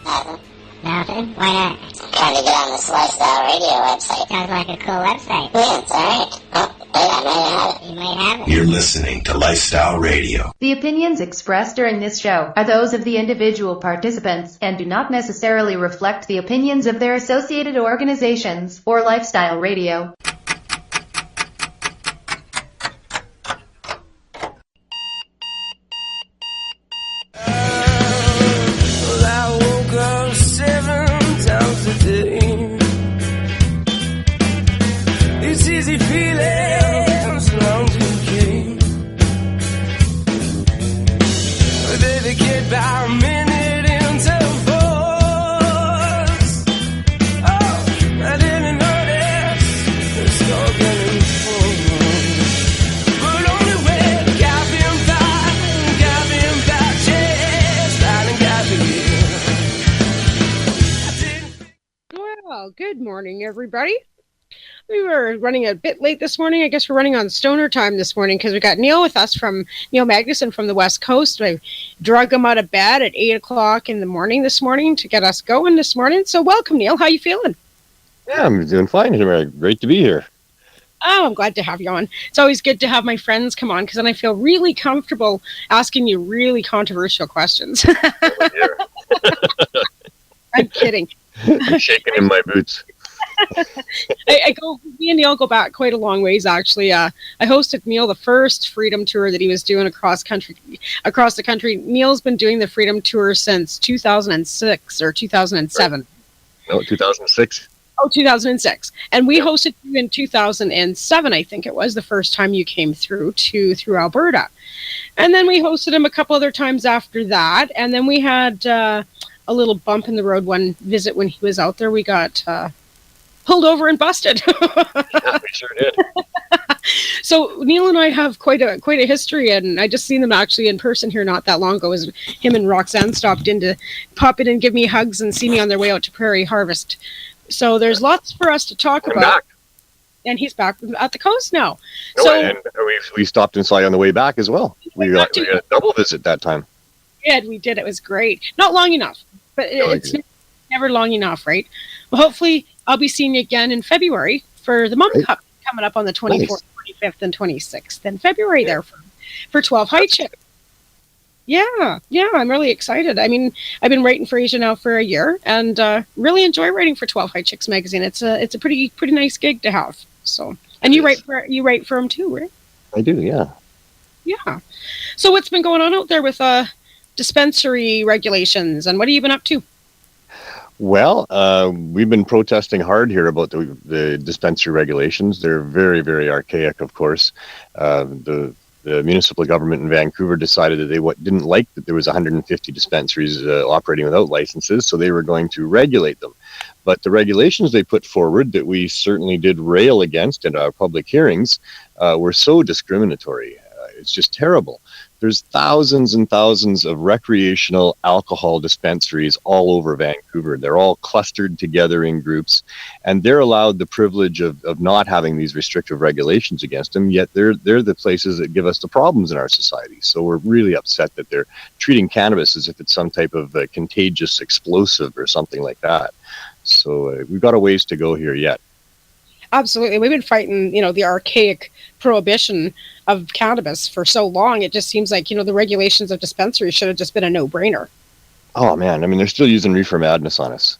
Nothing. Nothing? Why not? Trying to get on this Lifestyle Radio website. Sounds like a cool website. Yeah, it's alright. Oh, I might have it. You might have it. You're listening to Lifestyle Radio. The opinions expressed during this show are those of the individual participants and do not necessarily reflect the opinions of their associated organizations or Lifestyle Radio. It's easy feelings long to keep. Baby, get by a minute into force. Oh, I didn't notice the stalking and force. But only when caffeine patches, sliding caffeine. Well, good morning, everybody. We were running a bit late this morning. I guess we're running on stoner time this morning because we got Neil with us from Neil Magnuson from the West Coast. I drug him out of bed at 8 o'clock in the morning this morning to get us going this morning. So welcome, Neil. How you feeling? Yeah, I'm doing fine. Great to be here. Oh, I'm glad to have you on. It's always good to have my friends come on because then I feel really comfortable asking you really controversial questions. I'm kidding. I'm shaking in my boots. Me and Neil go back quite a long ways, actually. I hosted Neil the first Freedom Tour that he was doing across the country. Neil's been doing the Freedom Tour since 2006 or 2007. No, 2006. Oh, 2006. And we hosted you in 2007, I think it was, the first time you came through Alberta. And then we hosted him a couple other times after that. And then we had a little bump in the road one visit when he was out there. We got pulled over and busted. Yeah, we sure did. So Neil and I have quite a history, and I just seen them actually in person here not that long ago. As him and Roxanne stopped in to pop in and give me hugs and see me on their way out to Prairie Harvest. So there's lots for us to talk about. Back. And he's back at the coast now. No, and we stopped and saw you on the way back as well. We got a double visit that time. We did. It was great. Not long enough, but it's never long enough, right? Well, hopefully I'll be seeing you again in February for the Mum Cup coming up on the 24th, nice. 25th, and 26th in February there for 12 High Chicks. Yeah, I'm really excited. I mean, I've been writing for Asia now for a year and really enjoy writing for 12 High Chicks magazine. It's a pretty nice gig to have. So, and you write for them too, right? I do, yeah. Yeah. So what's been going on out there with dispensary regulations, and what have you been up to? Well, we've been protesting hard here about the dispensary regulations. They're very, very archaic, of course. The municipal government in Vancouver decided that they didn't like that there was 150 dispensaries operating without licenses, so they were going to regulate them. But the regulations they put forward that we certainly did rail against in our public hearings were so discriminatory. It's just terrible. There's thousands and thousands of recreational alcohol dispensaries all over Vancouver. They're all clustered together in groups, and they're allowed the privilege of not having these restrictive regulations against them, yet they're the places that give us the problems in our society. So we're really upset that they're treating cannabis as if it's some type of contagious explosive or something like that. So we've got a ways to go here yet. Absolutely. We've been fighting, the archaic prohibition of cannabis for so long. It just seems like, the regulations of dispensaries should have just been a no-brainer. Oh, man. I mean, they're still using reefer madness on us.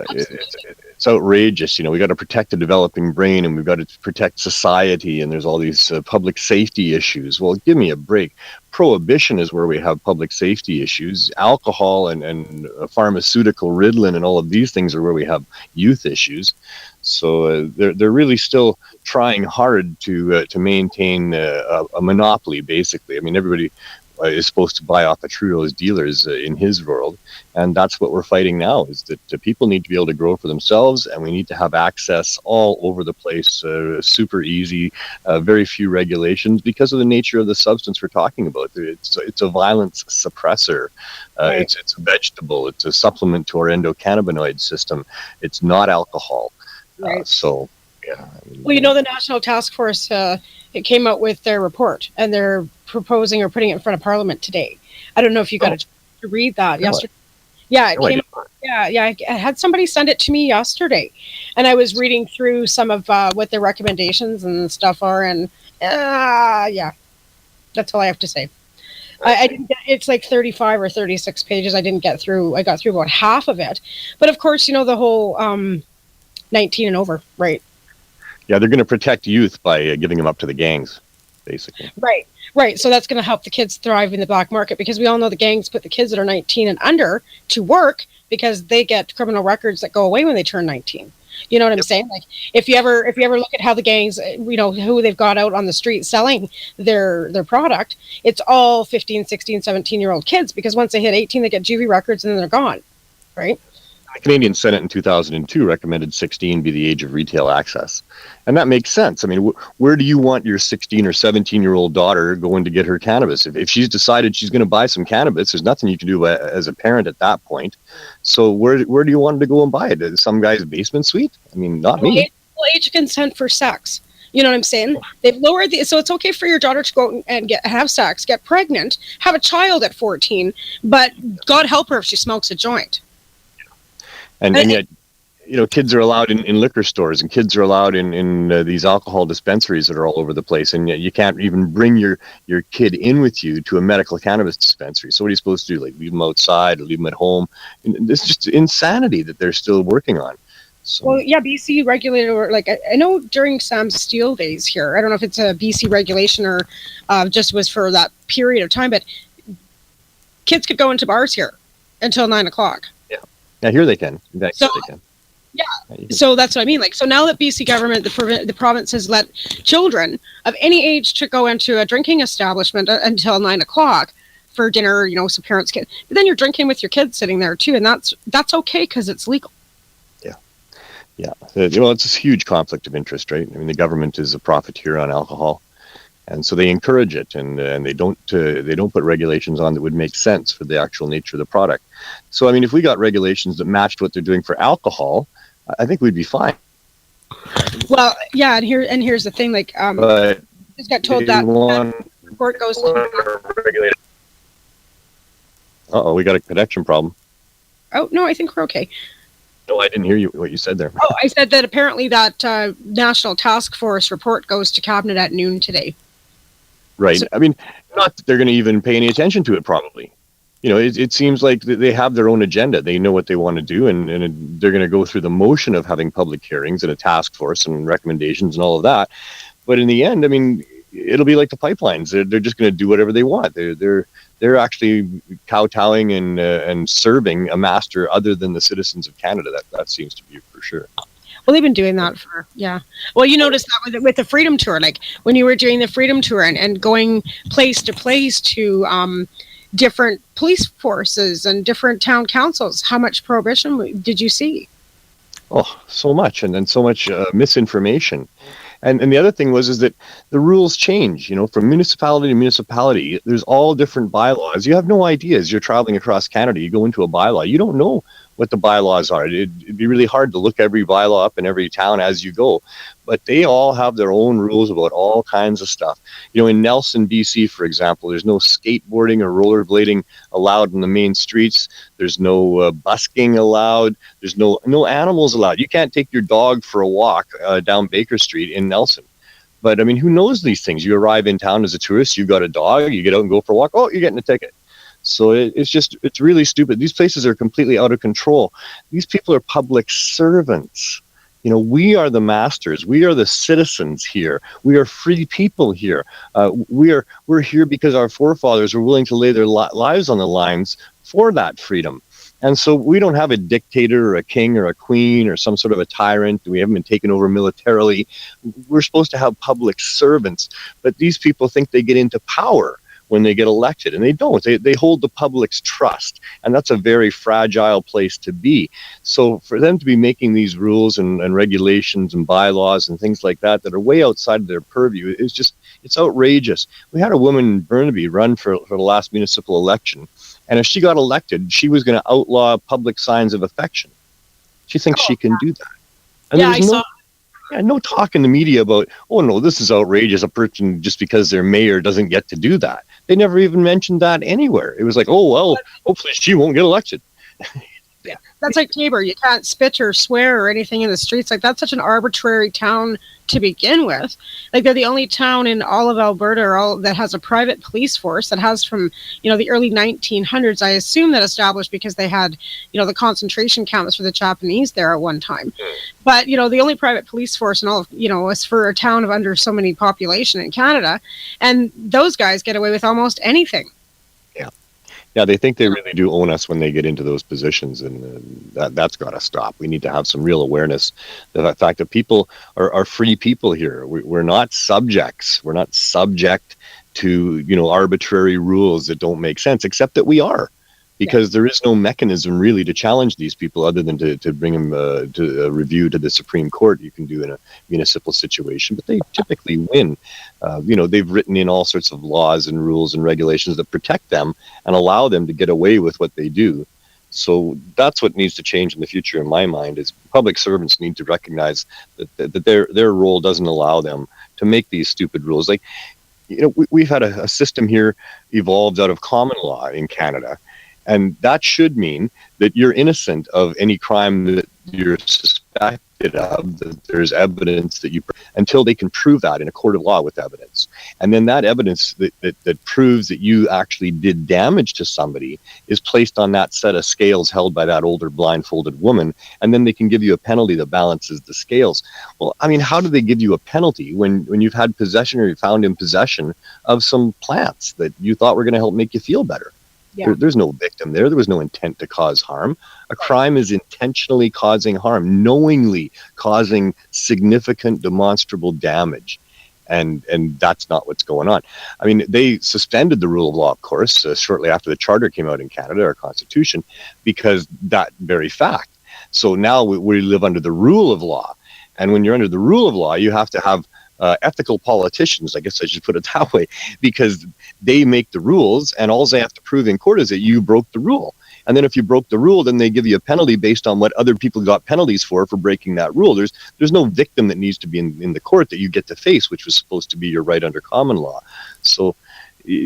It's outrageous. We got to protect the developing brain, and we've got to protect society, and there's all these public safety issues. Well, give me a break. Prohibition is where we have public safety issues. Alcohol and pharmaceutical Ritalin and all of these things are where we have youth issues. So they're really still trying hard to maintain a monopoly, basically. I mean, everybody is supposed to buy off of Trudeau's dealers in his world, and that's what we're fighting now, is that people need to be able to grow for themselves, and we need to have access all over the place, super easy, very few regulations because of the nature of the substance we're talking about. It's a violence suppressor. Right. It's a vegetable. It's a supplement to our endocannabinoid system. It's not alcohol. Right. Yeah. Well, the National Task Force, it came out with their report, and they're proposing or putting it in front of Parliament today. I don't know if you got to read that yesterday. Yeah, it came out Yeah. I had somebody send it to me yesterday, and I was reading through some of what the recommendations and stuff are, and yeah, that's all I have to say. I didn't get, it's like 35 or 36 pages. I didn't get through. I got through about half of it, but of course, the whole 19 and over, right? Yeah, they're going to protect youth by giving them up to the gangs, basically. Right. So that's going to help the kids thrive in the black market, because we all know the gangs put the kids that are 19 and under to work because they get criminal records that go away when they turn 19. You know what I'm saying? Like, if you ever look at how the gangs, who they've got out on the street selling their product, it's all 15, 16, 17-year-old kids, because once they hit 18, they get juvie records and then they're gone, right? The Canadian Senate in 2002 recommended 16 be the age of retail access. And that makes sense. I mean, where do you want your 16 or 17-year-old daughter going to get her cannabis? If she's decided she's going to buy some cannabis, there's nothing you can do as a parent at that point. So where do you want her to go and buy it? Some guy's basement suite? I mean, not me. Age of consent for sex. You know what I'm saying? They've lowered so it's okay for your daughter to go and have sex, get pregnant, have a child at 14, but God help her if she smokes a joint. And yet, kids are allowed in liquor stores, and kids are allowed in these alcohol dispensaries that are all over the place. And yet you can't even bring your kid in with you to a medical cannabis dispensary. So what are you supposed to do? Like, leave them outside or leave them at home? And this is just insanity that they're still working on. So. Well, yeah, BC regulator, like I know during Sam Steele days here, I don't know if it's a BC regulation or just was for that period of time, but kids could go into bars here until 9 o'clock. Yeah, here they can. They can. Yeah. So that's what I mean. Like, so now that BC government, the province has let children of any age to go into a drinking establishment until 9 o'clock for dinner, so parents can. But then you're drinking with your kids sitting there too, and that's okay because it's legal. Yeah. Well, it's this huge conflict of interest, right? I mean, the government is a profiteer on alcohol, and so they encourage it, and they don't put regulations on that would make sense for the actual nature of the product. So, I mean, if we got regulations that matched what they're doing for alcohol, I think we'd be fine. Well, yeah, and here's the thing, like, but just got told that report goes to regulated. We got a connection problem. Oh no, I think we're okay. No, I didn't hear what you said there. Oh, I said that apparently that National Task Force report goes to Cabinet at noon today. Right. So, I mean, not that they're going to even pay any attention to it, probably. It seems like they have their own agenda. They know what they want to do, and they're going to go through the motion of having public hearings and a task force and recommendations and all of that. But in the end, I mean, it'll be like the pipelines. They're just going to do whatever they want. They're actually kowtowing and serving a master other than the citizens of Canada. That seems to be for sure. Well, they've been doing that for, yeah. Well, you noticed that with the Freedom Tour, like when you were doing the Freedom Tour and going place to place to different police forces and different town councils, how much prohibition did you see? Oh, so much, and then so much misinformation. And the other thing is that the rules change, from municipality to municipality. There's all different bylaws. You have no idea as you're traveling across Canada. You go into a bylaw, you don't know what the bylaws are. It'd be really hard to look every bylaw up in every town as you go. But they all have their own rules about all kinds of stuff. In Nelson, BC, for example, there's no skateboarding or rollerblading allowed in the main streets. There's no busking allowed. There's no animals allowed. You can't take your dog for a walk down Baker Street in Nelson. But, I mean, who knows these things? You arrive in town as a tourist, you've got a dog, you get out and go for a walk. Oh, you're getting a ticket. So it's really stupid. These places are completely out of control. These people are public servants. We are the masters. We are the citizens here. We are free people here. We're here because our forefathers were willing to lay their lives on the lines for that freedom. And so we don't have a dictator or a king or a queen or some sort of a tyrant. We haven't been taken over militarily. We're supposed to have public servants. But these people think they get into power when they get elected, and they don't. They hold the public's trust, and that's a very fragile place to be. So for them to be making these rules and regulations and bylaws and things like that are way outside of their purview, it's outrageous. We had a woman in Burnaby run for the last municipal election, and if she got elected, she was going to outlaw public signs of affection. She thinks she can do that. And yeah, I saw. Yeah, no talk in the media about, oh no, this is outrageous. A person just because they're mayor doesn't get to do that. They never even mentioned that anywhere. It was like, oh well, hopefully she won't get elected. that's like Tabor. You can't spit or swear or anything in the streets. Like, that's such an arbitrary town to begin with. Like, they're the only town in all of Alberta that has a private police force that has from, the early 1900s. I assume that established because they had, the concentration camps for the Japanese there at one time. But, the only private police force in all of, is for a town of under so many population in Canada. And those guys get away with almost anything. Yeah, they think they really do own us when they get into those positions, and that's got to stop. We need to have some real awareness of the fact that people are free people here. We're not subjects. We're not subject to arbitrary rules that don't make sense, except that we are, because there is no mechanism really to challenge these people other than to bring them to a review to the Supreme Court. You can do in a municipal situation, but they typically win. They've written in all sorts of laws and rules and regulations that protect them and allow them to get away with what they do. So that's what needs to change in the future, in my mind, is public servants need to recognize that their role doesn't allow them to make these stupid rules. Like, we've had a system here evolved out of common law in Canada. And that should mean that you're innocent of any crime that you're suspected of, that there's evidence that until they can prove that in a court of law with evidence. And then that evidence that proves that you actually did damage to somebody is placed on that set of scales held by that older blindfolded woman. And then they can give you a penalty that balances the scales. Well, I mean, how do they give you a penalty when you've had possession or you found in possession of some plants that you thought were going to help make you feel better? Yeah. There's no victim there. There was no intent to cause harm. A crime is intentionally causing harm, knowingly causing significant demonstrable damage. And that's not what's going on. I mean, they suspended the rule of law, of course, shortly after the Charter came out in Canada, our Constitution, because that very fact. So now we live under the rule of law. And when you're under the rule of law, you have to have ethical politicians, I guess I should put it that way, because they make the rules, and all they have to prove in court is that you broke the rule. And then if you broke the rule, then they give you a penalty based on what other people got penalties for breaking that rule. There's no victim that needs to be in the court that you get to face, which was supposed to be your right under common law. So,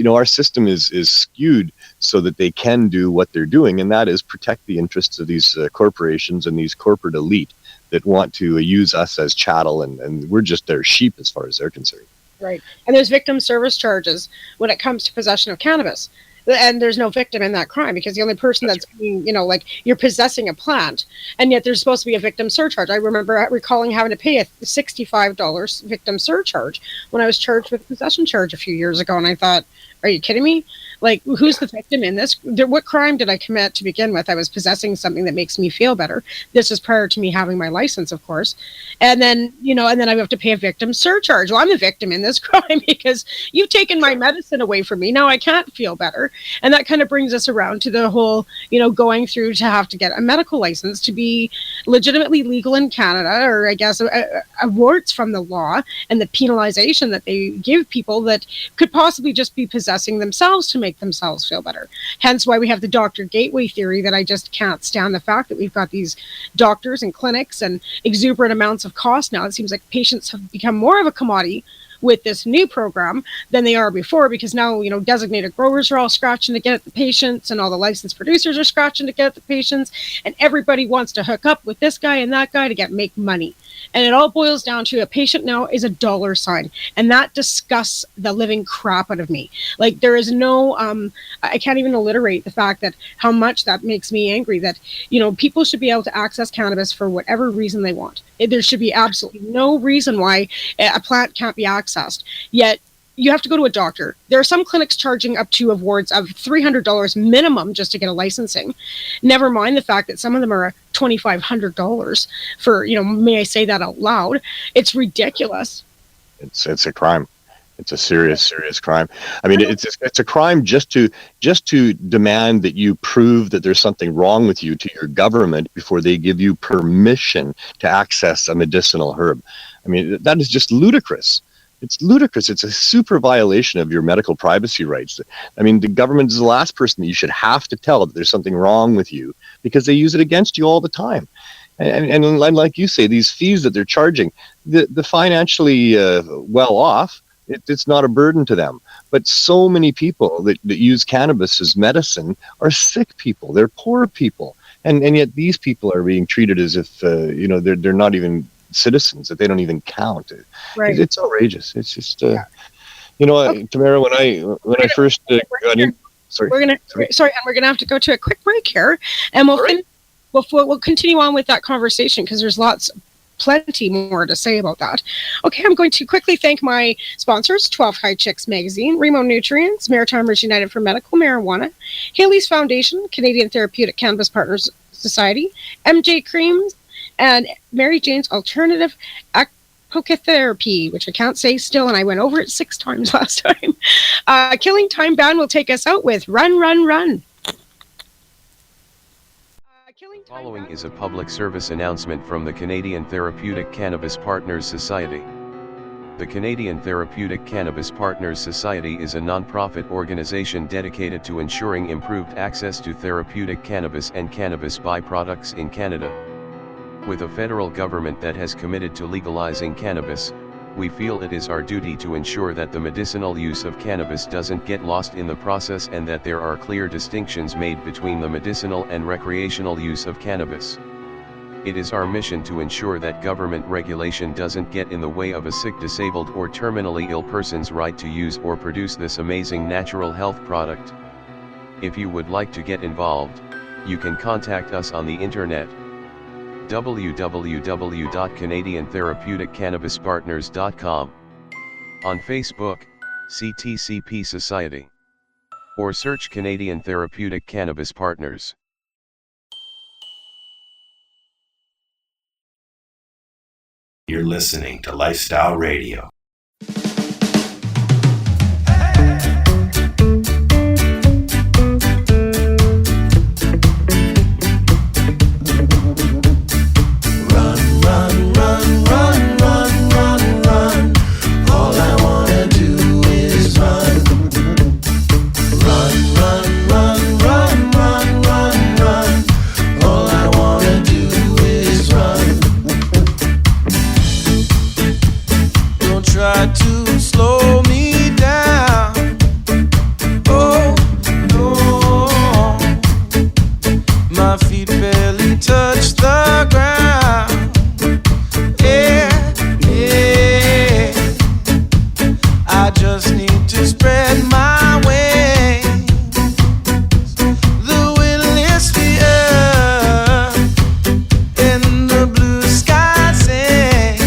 our system is skewed so that they can do what they're doing, and that is protect the interests of these corporations and these corporate elite that want to use us as chattel, and we're just their sheep as far as they're concerned. Right. And there's victim service charges when it comes to possession of cannabis. And there's no victim in that crime because the only person that's being, like you're possessing a plant, and yet there's supposed to be a victim surcharge. I remember recalling having to pay a $65 victim surcharge when I was charged with a possession charge a few years ago. And I thought, are you kidding me? Like, who's the victim in this? What crime did I commit to begin with? I was possessing something that makes me feel better. This is prior to me having my license, of course. And then, and then I have to pay a victim surcharge. Well, I'm the victim in this crime because you've taken my medicine away from me. Now I can't feel better. And that kind of brings us around to the whole, going through to have to get a medical license to be legitimately legal in Canada, or I guess awards from the law and the penalization that they give people that could possibly just be possessing themselves to make themselves feel better. Hence why we have the doctor gateway theory that I just can't stand the fact that we've got these doctors and clinics and exuberant amounts of cost now. It seems like patients have become more of a commodity with this new program than they are before, because now, designated growers are all scratching to get at the patients, and all the licensed producers are scratching to get at the patients, and everybody wants to hook up with this guy and that guy to make money. And it all boils down to a patient now is a dollar sign. And that disgusts the living crap out of me. Like, there is no, I can't even alliterate the fact that how much that makes me angry that, people should be able to access cannabis for whatever reason they want. There should be absolutely no reason why a plant can't be accessed. Yet, you have to go to a doctor. There are some clinics charging up to awards of $300 minimum just to get a licensing. Never mind the fact that some of them are $2,500 for, may I say that out loud? It's ridiculous. It's a crime. It's a serious crime. I mean, it's a crime just to demand that you prove that there's something wrong with you to your government before they give you permission to access a medicinal herb. I mean, that is just ludicrous. It's ludicrous. It's a super violation of your medical privacy rights. I mean, the government is the last person that you should have to tell that there's something wrong with you, because they use it against you all the time. And like you say, these fees that they're charging, the financially well off, it's not a burden to them. But so many people that use cannabis as medicine are sick people. They're poor people. and yet these people are being treated as if you know, they're not even citizens, that they don't even count. Right. It's outrageous. It's just you know, Okay. Tamara, when I first got in, sorry, We're gonna have to go to a quick break here, and we'll continue on with that conversation because there's plenty more to say about that. Okay, I'm going to quickly thank my sponsors: 12 High Chicks Magazine, Remo Nutrients, Maritimers United for Medical Marijuana, Haley's Foundation, Canadian Therapeutic Cannabis Partners Society, MJ Creams, and Mary Jane's Alternative Apocatherapy, which I can't say still, and I went over it 6 times last time. Killing Time Band will take us out with Run, Run, Run. Following is a public service announcement from the Canadian Therapeutic Cannabis Partners Society. The Canadian Therapeutic Cannabis Partners Society is a non-profit organization dedicated to ensuring improved access to therapeutic cannabis and cannabis byproducts in Canada. With a federal government that has committed to legalizing cannabis, we feel it is our duty to ensure that the medicinal use of cannabis doesn't get lost in the process and that there are clear distinctions made between the medicinal and recreational use of cannabis. It is our mission to ensure that government regulation doesn't get in the way of a sick, disabled, or terminally ill person's right to use or produce this amazing natural health product. If you would like to get involved, you can contact us on the internet: www.canadiantherapeuticCannabisPartners.com, on Facebook, CTCP Society, or search Canadian Therapeutic Cannabis Partners. You're listening to Lifestyle Radio. Try to slow me down. Oh no, my feet barely touch the ground. Yeah, yeah, I just need to spread my wings. The wind lifts me up in the blue sky sings.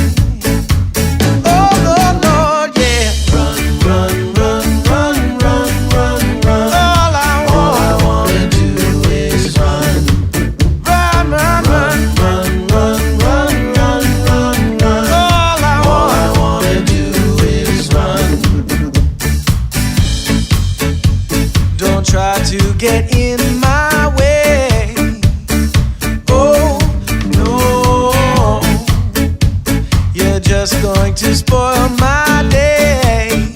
Get in my way. Oh no, you're just going to spoil my day.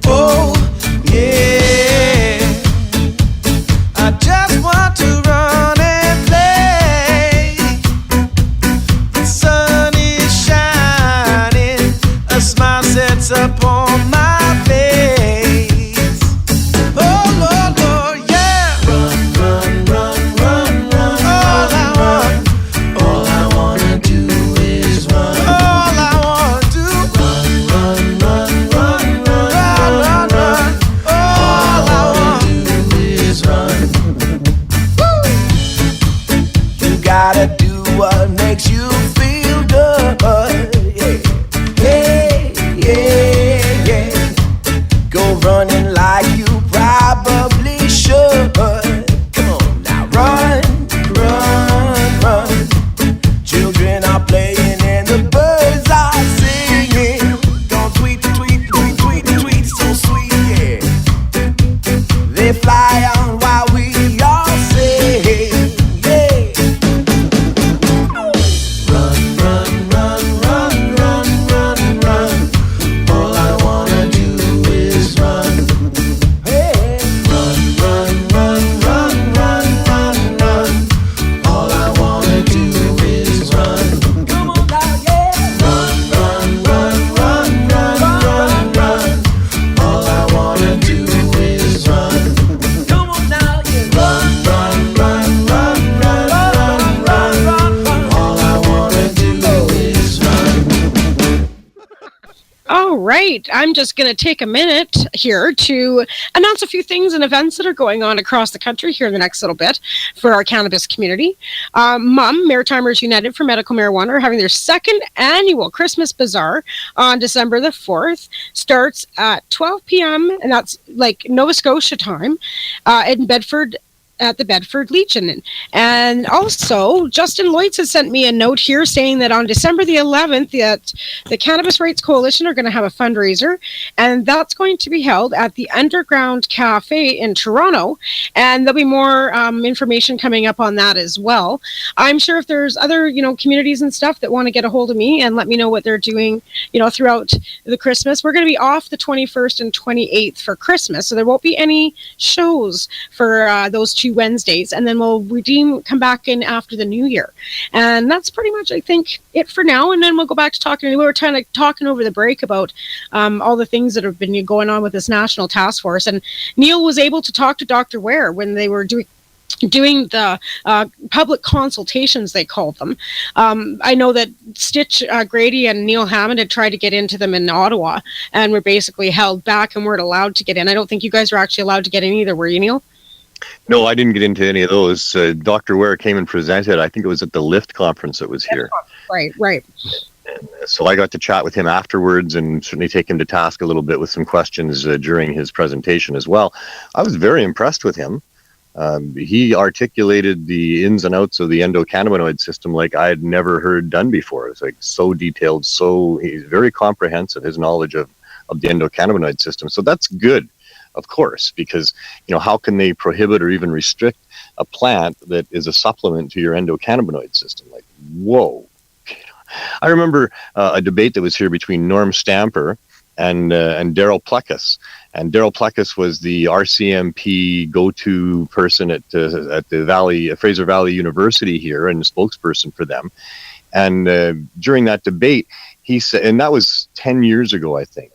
Oh yeah, I just want to run and play. The sun is shining, a smile sets upon my face. Gotta do what makes you feel good. Yeah, yeah, yeah. Go running like you probably should. Come on now, run, run, run. Children are playing and the birds are singing. Don't tweet, tweet, tweet, tweet, tweet, so sweet, yeah. They fly on while we all sing. Come on. right. I'm just going to take a minute here to announce a few things and events that are going on across the country here in the next little bit for our cannabis community. Maritimers United for Medical Marijuana are having their second annual Christmas Bazaar on December the 4th. Starts at 12 p.m. and that's like Nova Scotia time in Bedford, at the Bedford Legion. And also, Justin Lloyds has sent me a note here saying that on December the 11th, that the Cannabis Rights Coalition are going to have a fundraiser, and that's going to be held at the Underground Cafe in Toronto. And there'll be more information coming up on that as well. I'm sure if there's other, communities and stuff that want to get a hold of me and let me know what they're doing, throughout the Christmas. We're going to be off the 21st and 28th for Christmas, so there won't be any shows for those 2 Wednesdays, and then we'll come back in after the new year. And that's pretty much, I think, it for now. And then we'll go back to talking. We were talking over the break about all the things that have been going on with this national task force. And Neil was able to talk to Dr. Ware when they were doing the public consultations, they called them. I know that Stitch Grady and Neil Hammond had tried to get into them in Ottawa and were basically held back and weren't allowed to get in. I don't think you guys were actually allowed to get in either, were you, Neil? No, I didn't get into any of those. Dr. Ware came and presented. I think it was at the LIFT conference that was here. Right. And so I got to chat with him afterwards and certainly take him to task a little bit with some questions during his presentation as well. I was very impressed with him. He articulated the ins and outs of the endocannabinoid system like I had never heard done before. It's like so detailed, he's very comprehensive, his knowledge of the endocannabinoid system. So that's good, of course, because, how can they prohibit or even restrict a plant that is a supplement to your endocannabinoid system? Like, whoa. I remember a debate that was here between Norm Stamper and Daryl Plekas. And Daryl Plekas was the RCMP go-to person at the Fraser Valley University here and spokesperson for them. And during that debate, he said, and that was 10 years ago, I think.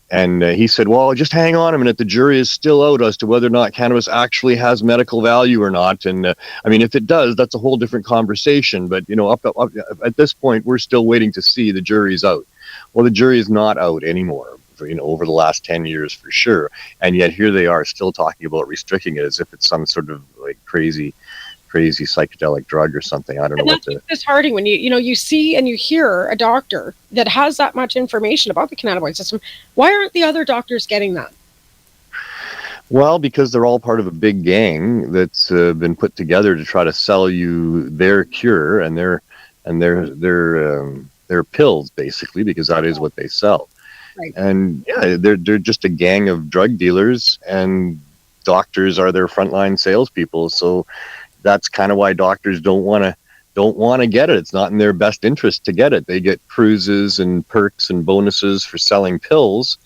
And he said, well, just hang on a minute. The jury is still out as to whether or not cannabis actually has medical value or not. And if it does, that's a whole different conversation. But, up at this point, we're still waiting to see the jury's out. Well, the jury is not out anymore, over the last 10 years for sure. And yet here they are still talking about restricting it as if it's some sort of like crazy psychedelic drug or something. I don't know what that's disheartening when you see and you hear a doctor that has that much information about the cannabinoid system. Why aren't the other doctors getting that? Well, because they're all part of a big gang that's been put together to try to sell you their cure and their pills, basically, because that is what they sell. Right. And yeah, they're just a gang of drug dealers, and doctors are their frontline salespeople. So that's kind of why doctors don't want to get it. It's not in their best interest to get it. They get cruises and perks and bonuses for selling pills.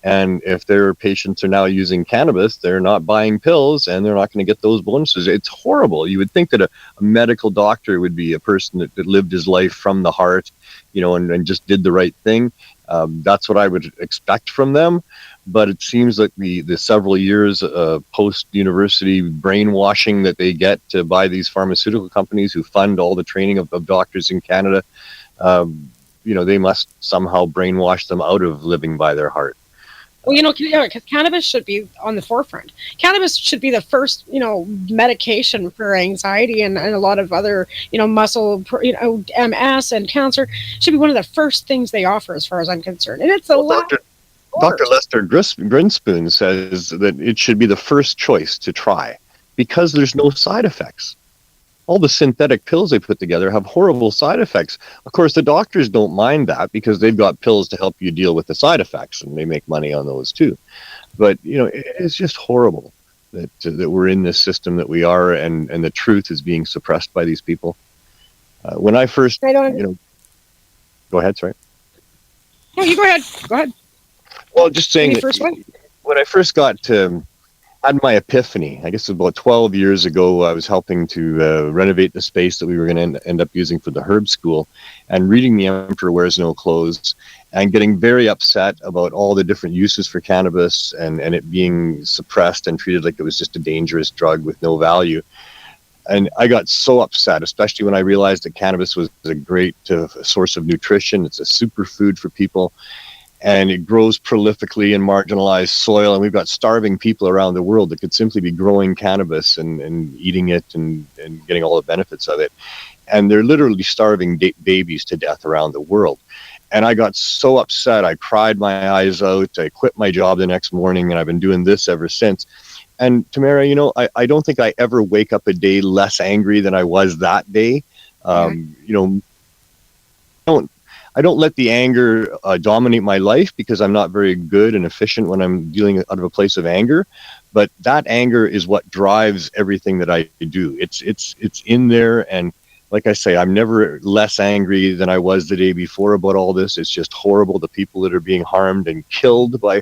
And if their patients are now using cannabis, they're not buying pills and they're not going to get those bonuses. It's horrible. You would think that a medical doctor would be a person that lived his life from the heart, and just did the right thing. That's what I would expect from them. But it seems like the several years post-university brainwashing that they get by these pharmaceutical companies who fund all the training of doctors in Canada, they must somehow brainwash them out of living by their heart. Well, because cannabis should be on the forefront. Cannabis should be the first, medication for anxiety and a lot of other, muscle, MS and cancer should be one of the first things they offer, as far as I'm concerned. And it's Dr. Lester Grinspoon says that it should be the first choice to try because there's no side effects. All the synthetic pills they put together have horrible side effects. Of course, the doctors don't mind that because they've got pills to help you deal with the side effects, and they make money on those too. But, it's just horrible that we're in this system that we are, and the truth is being suppressed by these people. When I first, go ahead, sorry. No, you go ahead. Go ahead. Well, just saying that when I first had my epiphany, I guess about 12 years ago, I was helping to renovate the space that we were going to end up using for the herb school, and reading The Emperor Wears No Clothes and getting very upset about all the different uses for cannabis and it being suppressed and treated like it was just a dangerous drug with no value. And I got so upset, especially when I realized that cannabis was a great source of nutrition. It's a superfood for people. and it grows prolifically in marginalized soil, and we've got starving people around the world that could simply be growing cannabis and eating it and getting all the benefits of it. And they're literally starving babies to death around the world. And I got so upset, I cried my eyes out, I quit my job the next morning, and I've been doing this ever since. And Tamara, you know, I don't think I ever wake up a day less angry than I was that day. You know, I don't let the anger dominate my life, because I'm not very good and efficient when I'm dealing out of a place of anger. But that anger is what drives everything that I do. It's in there, and like I say, I'm never less angry than I was the day before about all this. It's just horrible, the people that are being harmed and killed by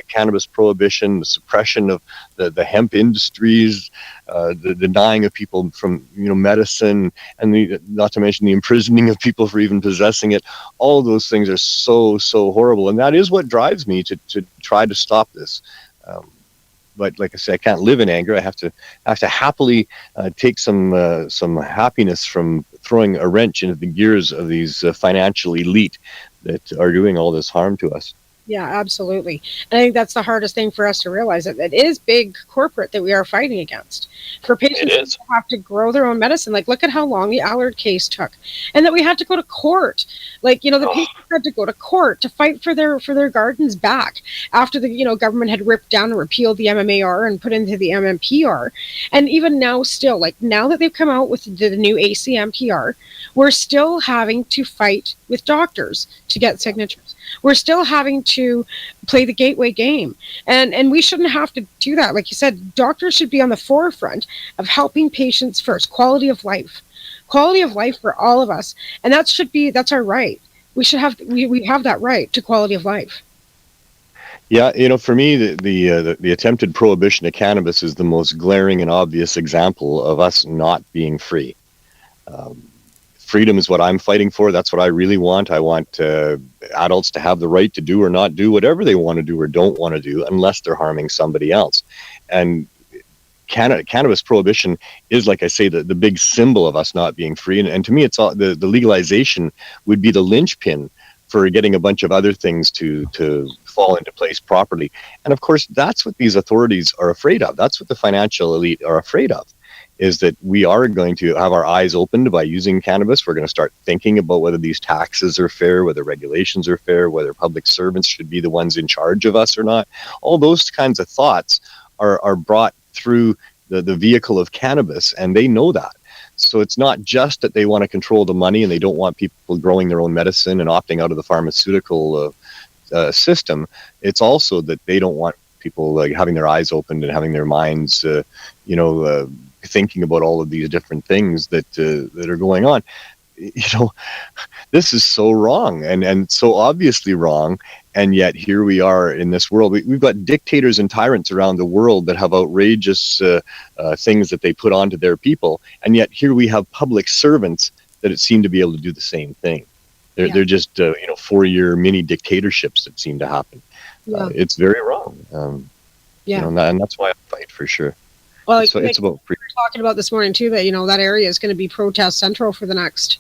cannabis prohibition, the suppression of the hemp industries, the denying of people from, you know, medicine, and not to mention the imprisoning of people for even possessing it. All of those things are so horrible, and that is what drives me to try to stop this. But like I say, I can't live in anger. I have to happily take some happiness from throwing a wrench into the gears of these financial elite that are doing all this harm to us. Yeah, absolutely. And I think that's the hardest thing for us to realize, that it is big corporate that we are fighting against. For patients to have to grow their own medicine, like look at how long the Allard case took, and that we had to go to court. Like, you know, the patients had to go to court to fight for their gardens back after the, you know, government had ripped down and repealed the MMAR and put into the MMPR. And even now, still, like now that they've come out with the new ACMPR, we're still having to fight with doctors to get signatures. We're still having to play the gateway game. And we shouldn't have to do that. Like you said, doctors should be on the forefront of helping patients first. Quality of life for all of us. And that's our right. We should have, we have that right to quality of life. Yeah, you know, for me, the attempted prohibition of cannabis is the most glaring and obvious example of us not being free. Freedom is what I'm fighting for. That's what I really want. I want adults to have the right to do or not do whatever they want to do or don't want to do, unless they're harming somebody else. And cannabis prohibition is, like I say, the big symbol of us not being free. And to me, it's all, the legalization would be the linchpin for getting a bunch of other things to fall into place properly. And of course, that's what these authorities are afraid of. That's what the financial elite are afraid of, is that we are going to have our eyes opened by using cannabis. We're going to start thinking about whether these taxes are fair, whether regulations are fair, whether public servants should be the ones in charge of us or not. All those kinds of thoughts are brought through the vehicle of cannabis, and they know that. So it's not just that they want to control the money and they don't want people growing their own medicine and opting out of the pharmaceutical system. It's also that they don't want people like having their eyes opened and having their minds, thinking about all of these different things that are going on. You know, this is so wrong and so obviously wrong. And yet here we are in this world. We've got dictators and tyrants around the world that have outrageous things that they put onto their people. And yet here we have public servants that seem to be able to do the same thing. They're just, 4-year mini dictatorships that seem to happen. Yeah. It's very wrong. And that's why I fight for sure. Well, so it's about free. We were talking about this morning too that that area is going to be protest central for the next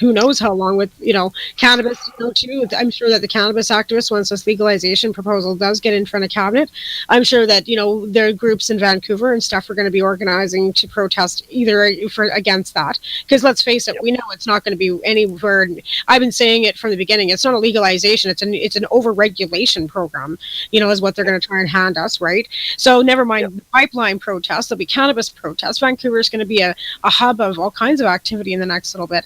who knows how long with cannabis too. I'm sure that the cannabis activists, once this legalization proposal does get in front of cabinet, I'm sure that there are groups in Vancouver and stuff are going to be organizing to protest either against that, because let's face it, we know it's not going to be anywhere. I've been saying it from the beginning. It's not a legalization. It's an over-regulation program. Is what they're going to try and hand us, right? So never mind the pipeline protests. There'll be cannabis protests. Vancouver is going to be a hub of all kinds of activity in the next little bit.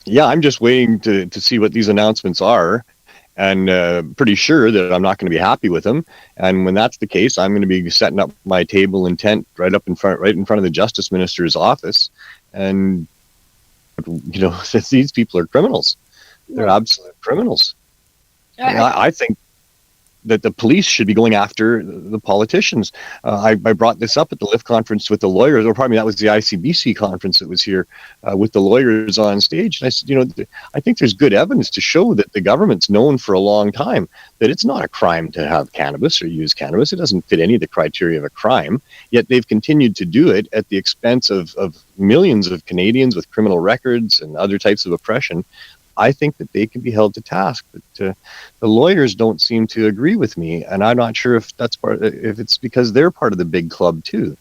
Yeah, I'm just waiting to see what these announcements are, and pretty sure that I'm not going to be happy with them. And when that's the case, I'm going to be setting up my table and tent right in front of the Justice Minister's office. And these people are criminals. They're absolute criminals. And I think that the police should be going after the politicians. I brought this up at the LIFT conference with the lawyers, or pardon me, that was the ICBC conference that was here with the lawyers on stage. And I said, I think there's good evidence to show that the government's known for a long time that it's not a crime to have cannabis or use cannabis. It doesn't fit any of the criteria of a crime, yet they've continued to do it at the expense of millions of Canadians with criminal records and other types of oppression I think that they can be held to task. But the lawyers don't seem to agree with me, and I'm not sure if if it's because they're part of the big club too.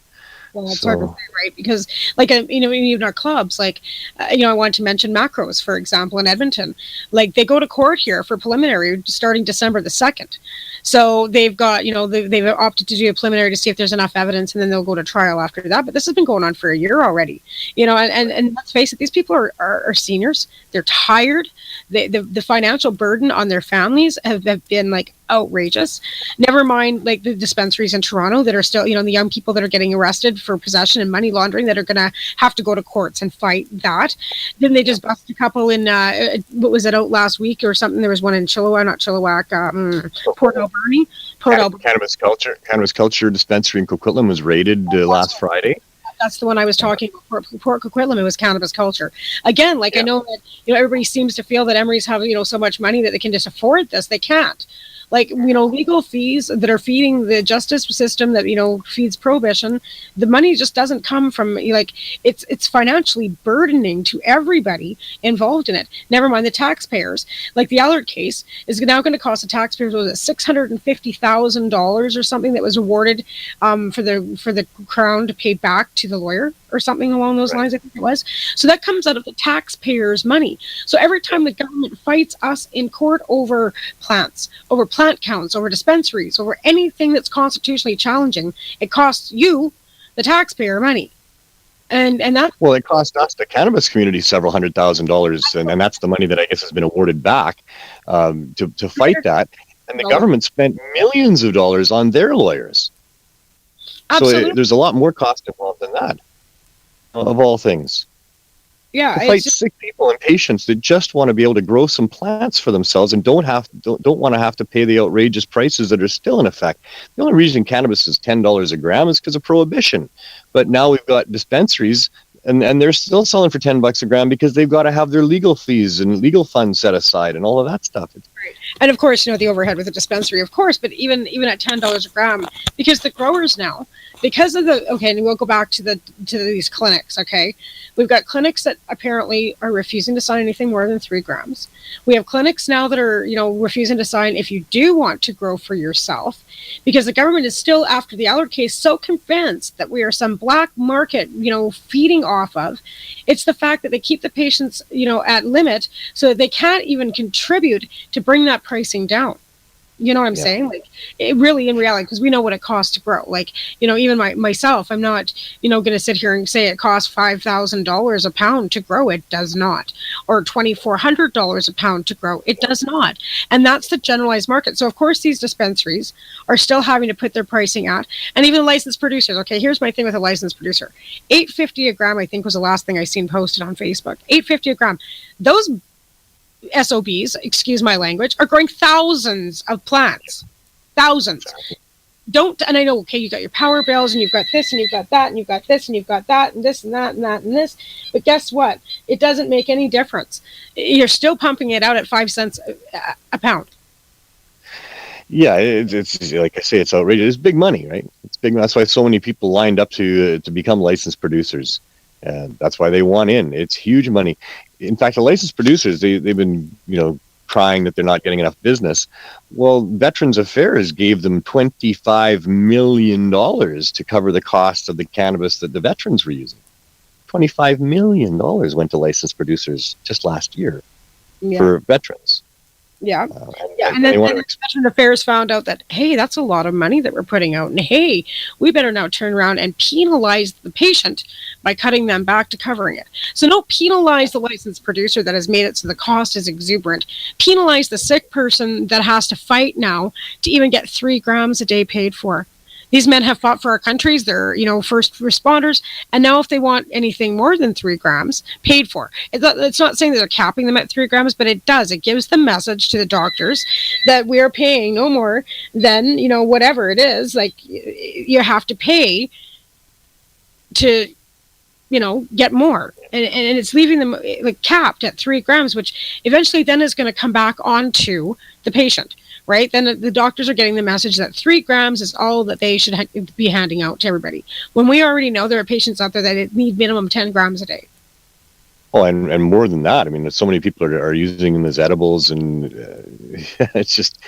Well, it's hard to say, right? Because, like, even our clubs, like, I wanted to mention Macros, for example, in Edmonton. Like, they go to court here for preliminary starting December the 2nd. So they've got, they've opted to do a preliminary to see if there's enough evidence, and then they'll go to trial after that. But this has been going on for a year already, and let's face it, these people are seniors. They're tired. The financial burden on their families have been, like, outrageous. Never mind, like, the dispensaries in Toronto that are still, the young people that are getting arrested for possession and money laundering that are going to have to go to courts and fight that. Then they just bust a couple in, what was it, out last week or something? There was one in Chilliwack, Port Alberni. Cannabis Culture dispensary in Coquitlam was raided last Friday. That's the one I was talking about. Port Coquitlam, it was Cannabis Culture. Again, like, I know that, everybody seems to feel that Emery's have, so much money that they can just afford this. They can't. Like, legal fees that are feeding the justice system that, feeds prohibition, the money just doesn't come from, like, it's financially burdening to everybody involved in it. Never mind the taxpayers. Like, the Allard case is now going to cost the taxpayers, what was it, $650,000 or something that was awarded for the Crown to pay back to the lawyer or something along those lines, I think it was. So that comes out of the taxpayers' money. So every time the government fights us in court over plants, over plant counts, over dispensaries, over anything that's constitutionally challenging, it costs you, the taxpayer, money. And that, well, it cost us, the cannabis community, several $100,000, and that's the money that I guess has been awarded back to fight that. And the government spent millions of dollars on their lawyers. Absolutely. So there's a lot more cost involved than that, of all things. Yeah, to fight sick people and patients that just want to be able to grow some plants for themselves and don't want to have to pay the outrageous prices that are still in effect. The only reason cannabis is $10 a gram is because of prohibition. But now we've got dispensaries and they're still selling for $10 a gram because they've got to have their legal fees and legal funds set aside and all of that stuff. Right. And of course, the overhead with the dispensary, of course, but even at $10 a gram, because the growers now, because of and we'll go back to these clinics, okay? We've got clinics that apparently are refusing to sign anything more than 3 grams. We have clinics now that are, refusing to sign if you do want to grow for yourself, because the government is still, after the Allard case, so convinced that we are some black market, feeding off of. It's the fact that they keep the patients, at limit so that they can't even contribute to bring that pricing down. You know what I'm saying? Like, it really, in reality, because we know what it costs to grow. Like, even myself, I'm not, going to sit here and say it costs $5,000 a pound to grow. It does not. Or $2,400 a pound to grow. It does not. And that's the generalized market. So, of course, these dispensaries are still having to put their pricing at. And even licensed producers. Okay, here's my thing with a licensed producer. $8.50 a gram, I think, was the last thing I seen posted on Facebook. $8.50 a gram. Those SOBs, excuse my language, are growing thousands of plants. Thousands. And I know, okay, you got your power bills and you've got this and you've got that and you've got this and you've got that and this and that and that and this. But guess what? It doesn't make any difference. You're still pumping it out at 5 cents a pound. Yeah, it's like I say, it's outrageous. It's big money, right? It's big. That's why so many people lined up to become licensed producers. And that's why they want in. It's huge money. In fact, the licensed producers, they've been, crying that they're not getting enough business. Well, Veterans Affairs gave them $25 million to cover the cost of the cannabis that the veterans were using. $25 million went to licensed producers just last year for veterans. Yeah. And then Veterans Affairs found out that, hey, that's a lot of money that we're putting out. And hey, we better now turn around and penalize the patient by cutting them back to covering it. So don't penalize the licensed producer that has made it so the cost is exuberant. Penalize the sick person that has to fight now to even get 3 grams a day paid for. These men have fought for our countries. They're, first responders. And now if they want anything more than 3 grams paid for, it's not saying that they're capping them at 3 grams, but it does. It gives the message to the doctors that we are paying no more than, whatever it is. Like, you have to pay to, get more. And it's leaving them like capped at 3 grams, which eventually then is going to come back onto the patient. Right? Then the doctors are getting the message that 3 grams is all that they should be handing out to everybody. When we already know there are patients out there that need minimum 10 grams a day. Oh, and more than that, I mean, so many people are using them as edibles, and it's just,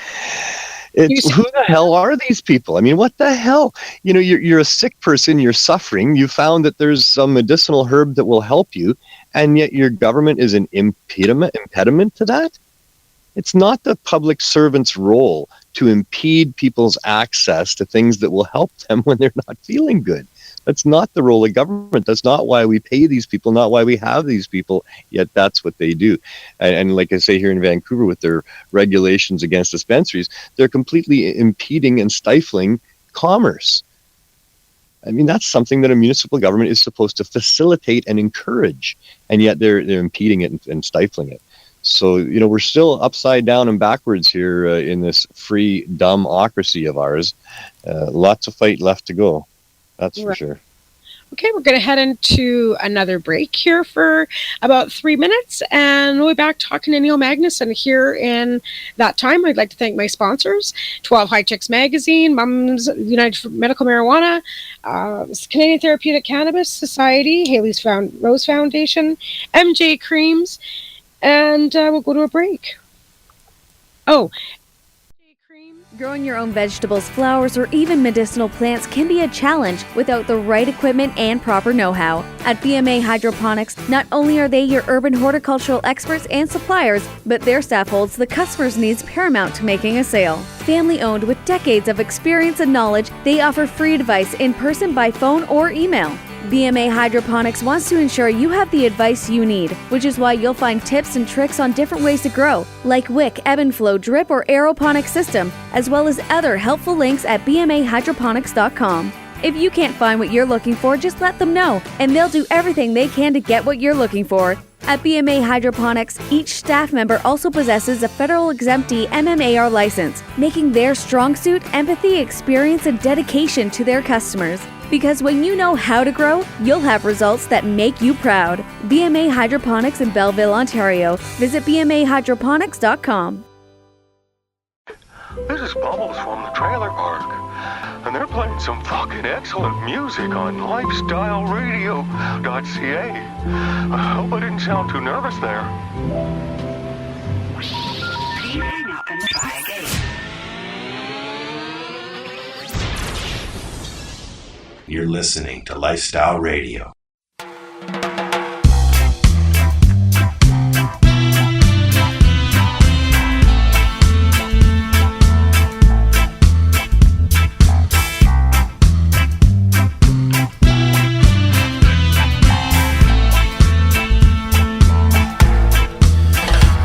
who the hell are these people? I mean, what the hell? You know, you're a sick person, you're suffering, you found that there's some medicinal herb that will help you, and yet your government is an impediment to that? It's not the public servant's role to impede people's access to things that will help them when they're not feeling good. That's not the role of government. That's not why we pay these people, not why we have these people, yet that's what they do. And like I say here in Vancouver with their regulations against dispensaries, they're completely impeding and stifling commerce. I mean, that's something that a municipal government is supposed to facilitate and encourage, and yet they're impeding it and stifling it. So, you know, we're still upside down and backwards here in this free dumb-ocracy of ours. Lots of fight left to go. That's for sure. Okay, we're going to head into another break here for about 3 minutes, and we'll be back talking to Neil Magnuson here in that time. I'd like to thank my sponsors, 12 High Chicks Magazine, Mums United for Medical Marijuana, Canadian Therapeutic Cannabis Society, Haley's Rose Foundation, MJ Creams, and we'll go to a break. Oh, growing your own vegetables, flowers, or even medicinal plants can be a challenge without the right equipment and proper know-how. At BMA Hydroponics, not only are they your urban horticultural experts and suppliers, but their staff holds the customer's needs paramount to making a sale. Family-owned with decades of experience and knowledge, they offer free advice in person, by phone, or email. BMA Hydroponics wants to ensure you have the advice you need, which is why you'll find tips and tricks on different ways to grow, like wick, ebb and flow, drip, or aeroponic system, as well as other helpful links at bmahydroponics.com. If you can't find what you're looking for, just let them know, and they'll do everything they can to get what you're looking for. At BMA Hydroponics, each staff member also possesses a federal exemptee MMAR license, making their strong suit empathy, experience, and dedication to their customers. Because when you know how to grow, you'll have results that make you proud. BMA Hydroponics in Belleville, Ontario. Visit bmahydroponics.com. This is Bubbles from the trailer park, and they're playing some fucking excellent music on lifestyleradio.ca. I hope I didn't sound too nervous there. Please hang up and try again. You're listening to Lifestyle Radio.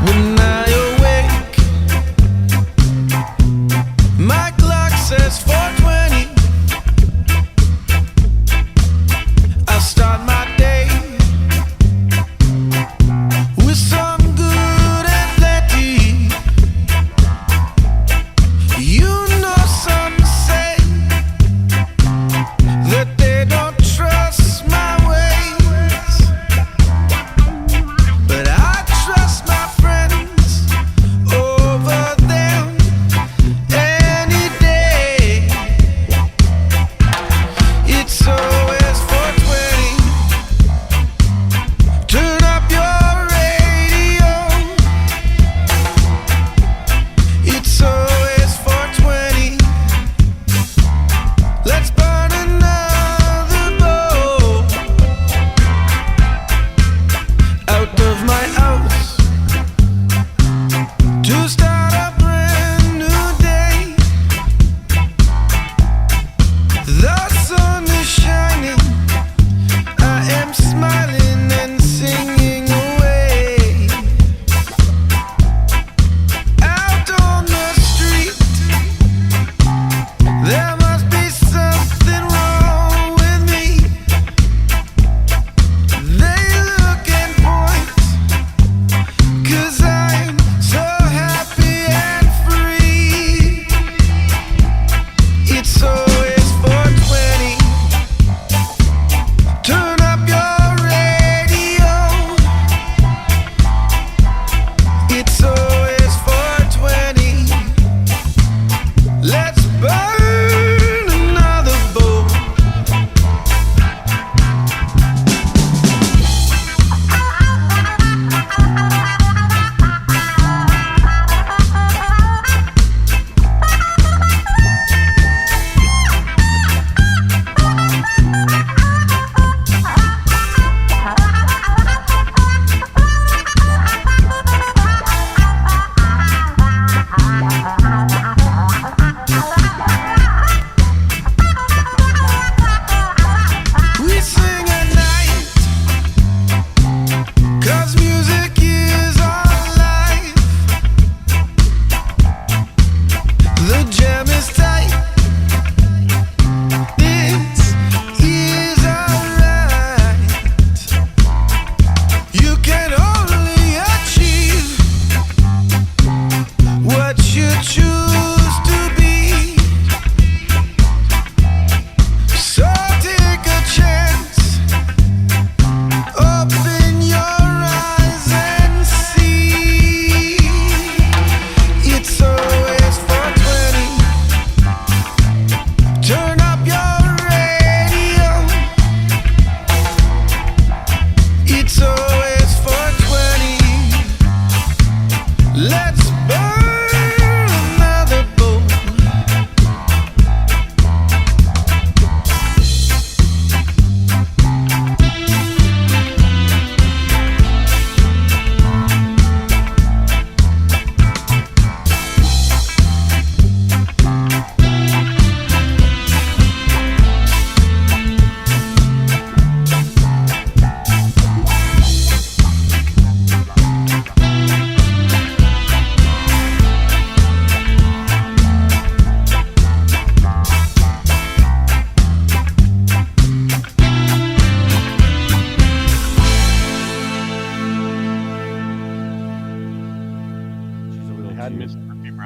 When I awake, my clock says 4:20. I start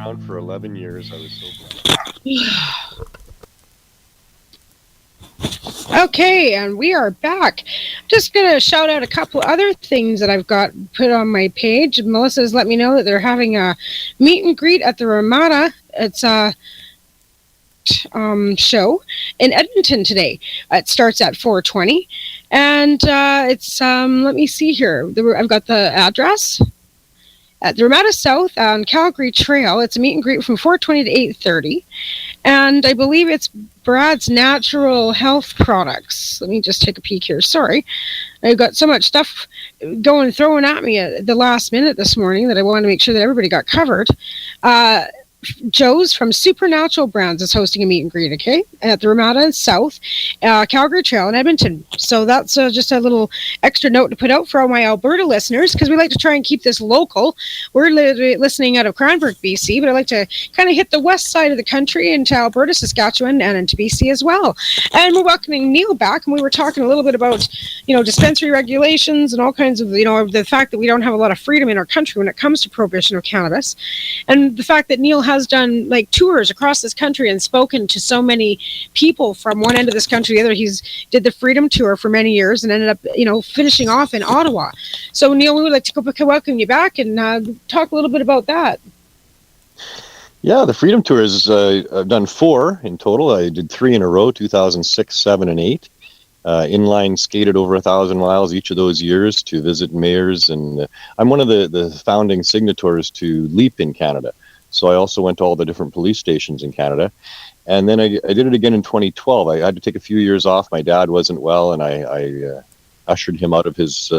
around for 11 years. I was so blessed. Okay, and we are back. Just going to shout out a couple other things that I've got put on my page. Melissa's let me know that they're having a meet and greet at the Ramada. It's a show in Edmonton today. It starts at 4:20, and it's let me see here. I've got the address at the Ramada South on Calgary Trail. It's a meet and greet from 4:20 to 8:30, and I believe it's Brad's Natural Health Products. Let me just take a peek here. Sorry, I've got so much stuff throwing at me at the last minute this morning that I wanted to make sure that everybody got covered. Joe's from Supernatural Brands is hosting a meet and greet, okay, at the Ramada South, Calgary Trail in Edmonton. So that's just a little extra note to put out for all my Alberta listeners, because we like to try and keep this local. We're listening out of Cranbrook, BC, but I like to kind of hit the west side of the country into Alberta, Saskatchewan, and into BC as well. And we're welcoming Neil back, and we were talking a little bit about, dispensary regulations and all kinds of, the fact that we don't have a lot of freedom in our country when it comes to prohibition of cannabis, and the fact that Neil has done like tours across this country and spoken to so many people from one end of this country to the other. He's did the Freedom Tour for many years and ended up, finishing off in Ottawa. So Neil, we would like to welcome you back and talk a little bit about that. Yeah, the Freedom Tours, I've done 4 in total. I did 3 in a row, 2006, 7, and 8. Inline skated over 1,000 miles each of those years to visit mayors, and I'm one of the founding signatories to LEAP in Canada. So I also went to all the different police stations in Canada. And then I did it again in 2012. I had to take a few years off. My dad wasn't well, and I ushered him out of his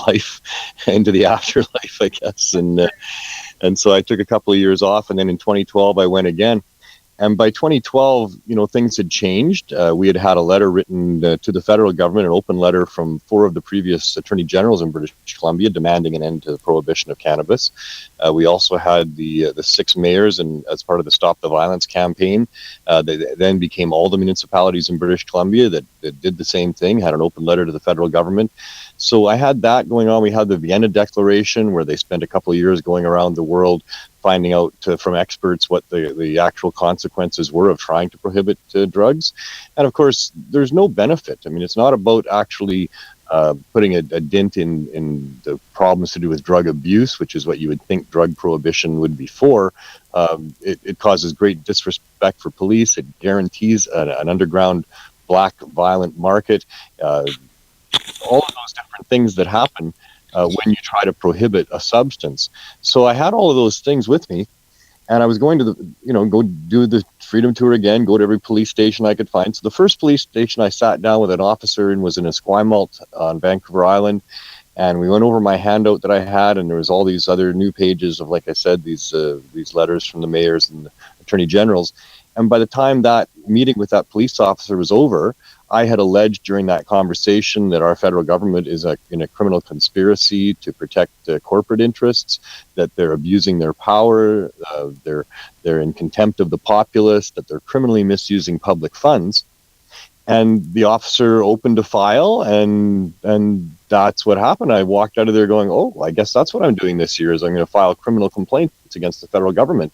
life into the afterlife, I guess. And so I took a couple of years off, and then in 2012 I went again. And by 2012, things had changed. We had a letter written to the federal government, an open letter from 4 of the previous attorney generals in British Columbia demanding an end to the prohibition of cannabis. We also had the 6 mayors, and as part of the Stop the Violence campaign, they then became all the municipalities in British Columbia that did the same thing, had an open letter to the federal government. So I had that going on. We had the Vienna Declaration, where they spent a couple of years going around the world finding out from experts what the actual consequences were of trying to prohibit drugs. And of course, there's no benefit. I mean, it's not about actually putting a dent in the problems to do with drug abuse, which is what you would think drug prohibition would be for. It causes great disrespect for police. It guarantees an underground black violent market. All of those different things that happen when you try to prohibit a substance. So I had all of those things with me, and I was going to go do the Freedom Tour again, go to every police station I could find. So the first police station I sat down with an officer in was in Esquimalt on Vancouver Island, and we went over my handout that I had, and there was all these other new pages of, like I said, these letters from the mayors and the attorney generals. And by the time that meeting with that police officer was over, I had alleged during that conversation that our federal government is in a criminal conspiracy to protect corporate interests, that they're abusing their power, they're in contempt of the populace, that they're criminally misusing public funds. And the officer opened a file, and that's what happened. I walked out of there going, oh, I guess that's what I'm doing this year, is I'm going to file criminal complaints against the federal government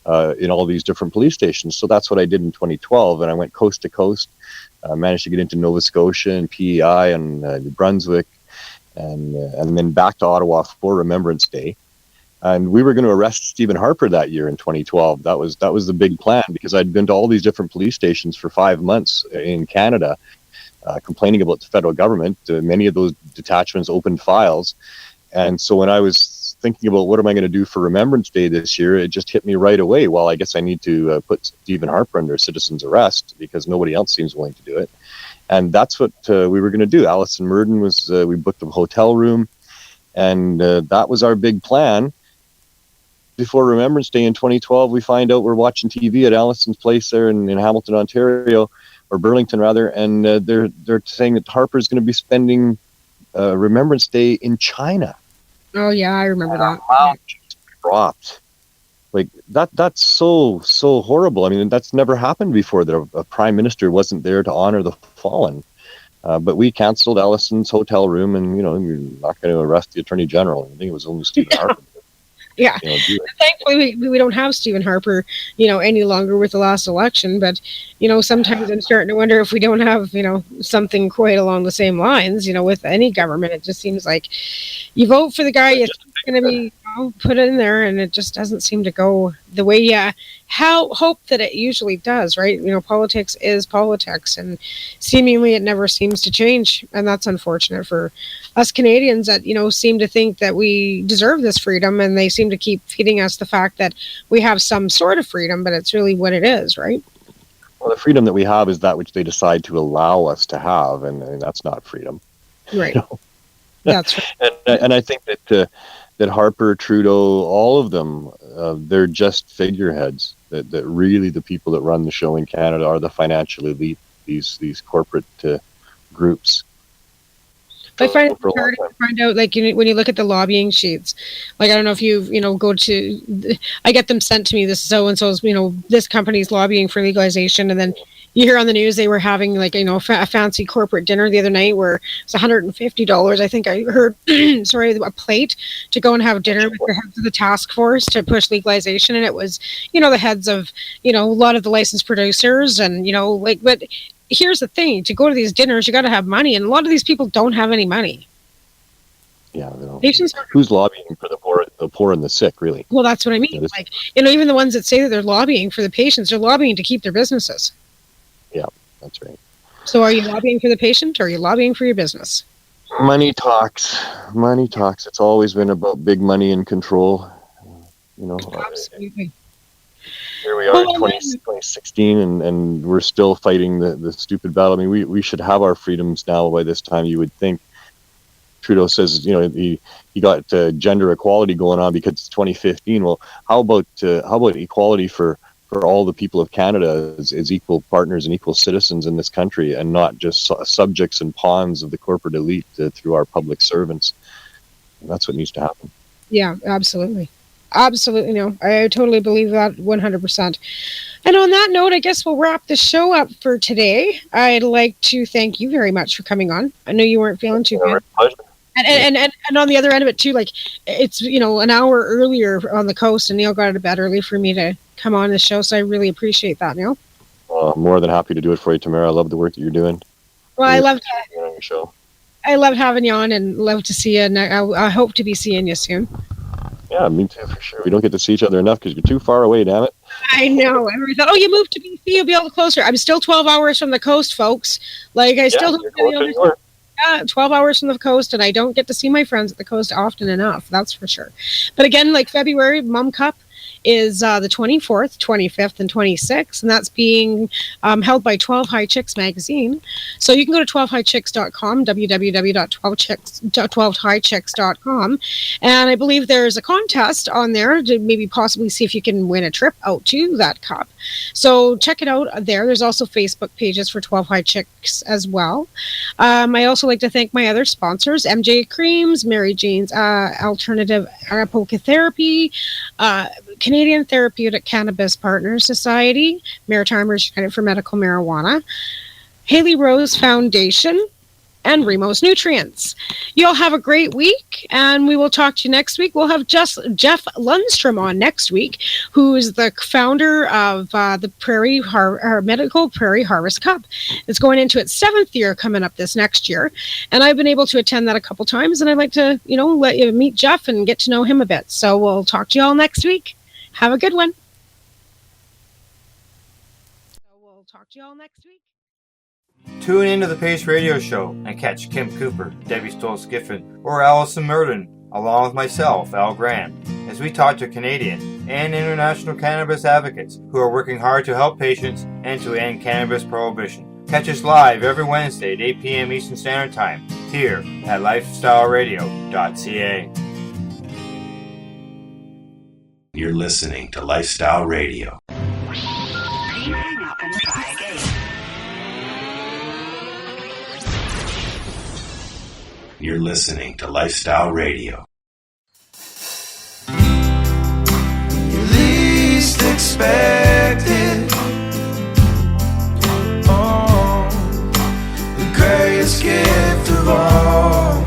in all these different police stations. So that's what I did in 2012, and I went coast to coast. Managed to get into Nova Scotia and PEI and New Brunswick, and then back to Ottawa for Remembrance Day. And we were going to arrest Stephen Harper that year in 2012. That was the big plan, because I'd been to all these different police stations for 5 months in Canada, complaining about the federal government. Many of those detachments opened files, and so when I was thinking about what am I going to do for Remembrance Day this year, it just hit me right away. Well, I guess I need to put Stephen Harper under citizen's arrest, because nobody else seems willing to do it. And that's what we were going to do. Alison Murden we booked a hotel room, and that was our big plan. Before Remembrance Day in 2012, we find out we're watching TV at Alison's place there in Hamilton, Ontario, or Burlington rather, and they're saying that Harper's going to be spending Remembrance Day in China. Oh yeah, I remember that. Wow, dropped. Like that's so horrible. I mean, that's never happened before, that a prime minister wasn't there to honor the fallen. But we canceled Alison's hotel room, and we're not going to arrest the attorney general. I think it was only Stephen Harper. Yeah. Do it. Thankfully, we don't have Stephen Harper, any longer with the last election. But, sometimes I'm starting to wonder if we don't have, something quite along the same lines, with any government. It just seems like you vote for the guy, it's going to be put in there, and it just doesn't seem to go the way you hope that it usually does, right? Politics is politics, and seemingly it never seems to change. And that's unfortunate for us Canadians that, seem to think that we deserve this freedom, and they seem to keep feeding us the fact that we have some sort of freedom, but it's really what it is, right? Well, the freedom that we have is that which they decide to allow us to have, and that's not freedom. Right. That's right. and I think that Harper, Trudeau, all of them, they're just figureheads. That really the people that run the show in Canada are the financial elite, these corporate groups. I find it hard to find out, like, when you look at the lobbying sheets, like, I don't know if you go to, I get them sent to me, this so-and-so's, this company's lobbying for legalization, and then you hear on the news they were having, like, a fancy corporate dinner the other night where it's $150, I think I heard, sorry, a plate to go and have dinner with the heads of the task force to push legalization, and it was, the heads of, a lot of the licensed producers, and, but here's the thing, to go to these dinners, you got to have money, and a lot of these people don't have any money. Yeah, who's lobbying for the poor and the sick, really? Well, that's what I mean. Like, even the ones that say that they're lobbying for the patients, they're lobbying to keep their businesses. Yeah, that's right. So are you lobbying for the patient, or are you lobbying for your business? Money talks. Money talks. It's always been about big money and control. Absolutely. Here we are in 2016, and we're still fighting the stupid battle. I mean, we should have our freedoms now by this time, you would think. Trudeau says, he got gender equality going on because it's 2015. Well, how about equality for all the people of Canada as equal partners and equal citizens in this country, and not just subjects and pawns of the corporate elite through our public servants? And that's what needs to happen. Yeah, absolutely. Absolutely. No, I totally believe that 100%. And on that note, I guess we'll wrap the show up for today. I'd like to thank you very much for coming on. I know you weren't feeling too good. And on the other end of it too, like, it's, an hour earlier on the coast, and Neil got out of bed early for me to come on the show. So I really appreciate that, Neil. I'm more than happy to do it for you, Tamara. I love the work that you're doing. Well, I love your show. I love having you on, and love to see you. And I hope to be seeing you soon. Yeah, me too, for sure. We don't get to see each other enough because you're too far away, damn it. I know. Everybody thought, you moved to BC, you'll be able to closer. I'm still 12 hours from the coast, folks. Like, I still don't really 12 hours from the coast, and I don't get to see my friends at the coast often enough, that's for sure. But again, like, February Mum Cup is the 24th, 25th, and 26th, and that's being held by 12 High Chicks magazine. So you can go to 12highchicks.com, www.12highchicks.com, and I believe there's a contest on there to maybe possibly see if you can win a trip out to that cup. So check it out there. There's also Facebook pages for 12 High Chicks as well. I also like to thank my other sponsors, MJ Creams, Mary Jane's Alternative Apocotherapy, Canadian Therapeutic Cannabis Partners Society, Maritimers United for Medical Marijuana, Haley Rose Foundation, and Remos Nutrients. You'll have a great week, and we will talk to you next week. We'll have Jeff Lundstrom on next week, who is the founder of the Medical Prairie Harvest Cup. It's going into its 7th year coming up this next year, and I've been able to attend that a couple times, and I'd like to, let you meet Jeff and get to know him a bit. So we'll talk to you all next week. Have a good one. Tune into the Pace Radio Show and catch Kim Cooper, Debbie Stoll-Skiffen, or Allison Murden, along with myself, Al Grant, as we talk to Canadian and international cannabis advocates who are working hard to help patients and to end cannabis prohibition. Catch us live every Wednesday at 8 p.m. Eastern Standard Time here at lifestyleradio.ca. You're listening to Lifestyle Radio. Please hang up and try again. You're listening to Lifestyle Radio. You least expected. Oh, the greatest gift of all.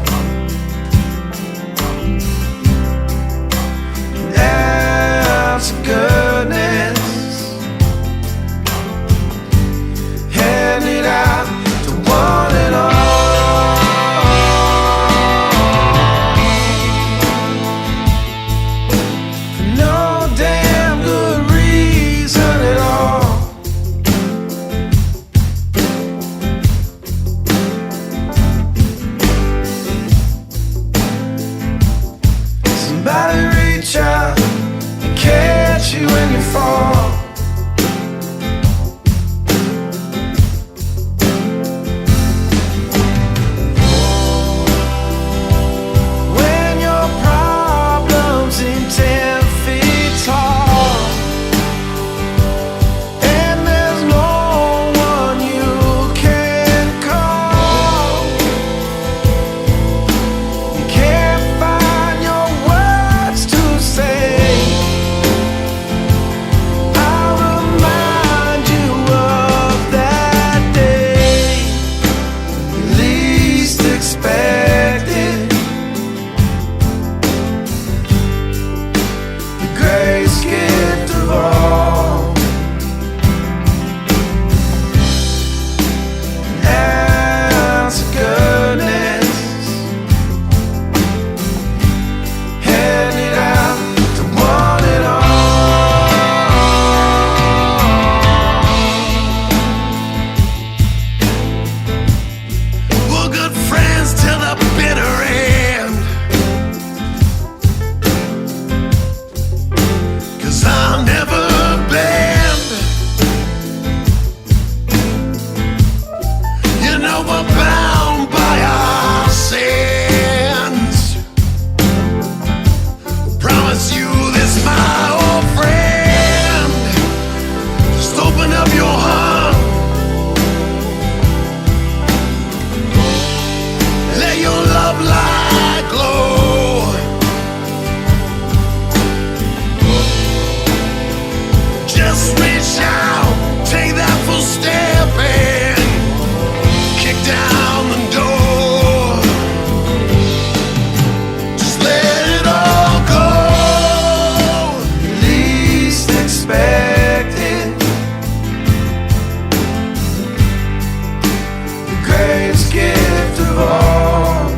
greatest gift of all.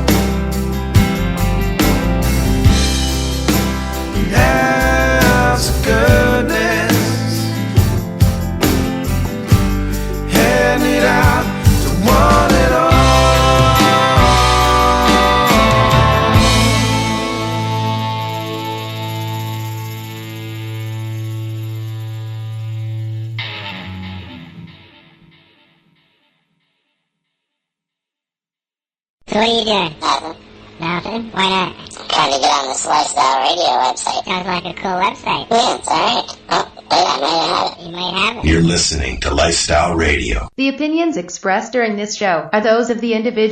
That's goodness, hand it out to one and all. So what are you doing? Nothing. Nothing? Why not? Trying to get on this Lifestyle Radio website. Sounds like a cool website. Yeah, it's alright. Oh, wait, I might have it. You might have it. You're listening to Lifestyle Radio. The opinions expressed during this show are those of the individual